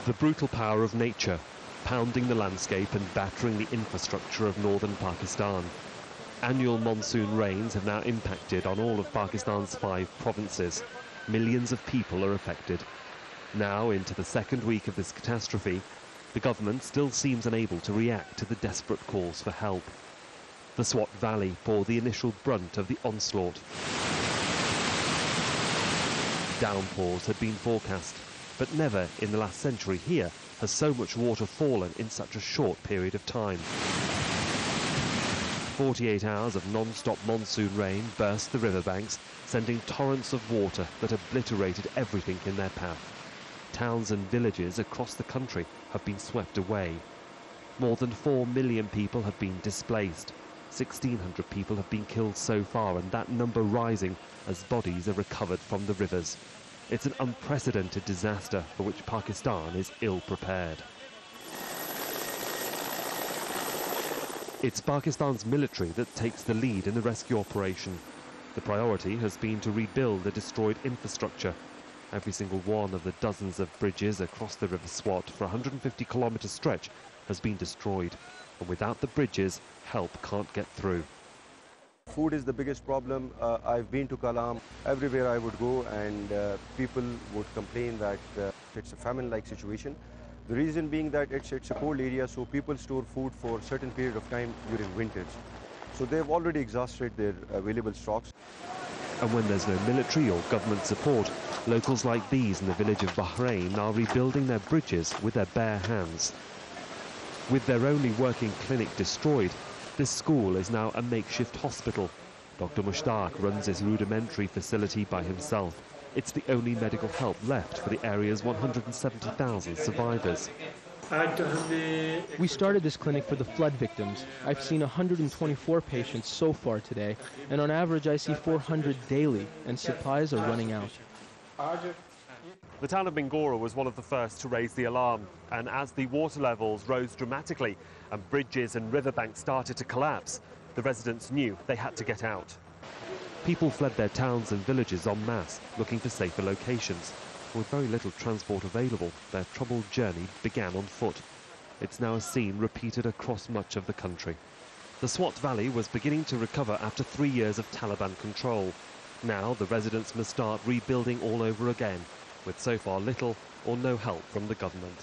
The brutal power of nature, pounding the landscape and battering the infrastructure of northern Pakistan. Annual monsoon rains have now impacted on all of Pakistan's 5 provinces. Millions of people are affected. Now, into the second week of this catastrophe, the government still seems unable to react to the desperate calls for help. The Swat Valley bore the initial brunt of the onslaught. Downpours had been forecast, but never in the last century here has so much water fallen in such a short period of time. 48 hours of non-stop monsoon rain burst the riverbanks, sending torrents of water that obliterated everything in their path. Towns and villages across the country have been swept away. More than 4 million people have been displaced. 1,600 people have been killed so far, and that number rising as bodies are recovered from the rivers. It's an unprecedented disaster for which Pakistan is ill prepared. It's Pakistan's military that takes the lead in the rescue operation. The priority has been to rebuild the destroyed infrastructure. Every single one of the dozens of bridges across the River Swat for a 150-kilometre stretch has been destroyed. And without the bridges, help can't get through. Food is the biggest problem. I've been to Kalam. Everywhere I would go, and people would complain that it's a famine-like situation. The reason being that it's a cold area, so people store food for a certain period of time during winters. So they've already exhausted their available stocks. And when there's no military or government support, locals like these in the village of Bahrain are rebuilding their bridges with their bare hands. With their only working clinic destroyed, this school is now a makeshift hospital. Dr. Mushtaq runs this rudimentary facility by himself. It's the only medical help left for the area's 170,000 survivors. We started this clinic for the flood victims. I've seen 124 patients so far today, and on average I see 400 daily, and supplies are running out. The town of Mingora was one of the first to raise the alarm, and as the water levels rose dramatically and bridges and riverbanks started to collapse, the residents knew they had to get out. People fled their towns and villages en masse, looking for safer locations. With very little transport available, their troubled journey began on foot. It's now a scene repeated across much of the country. The Swat Valley was beginning to recover after 3 years of Taliban control. Now the residents must start rebuilding all over again, with so far little or no help from the government.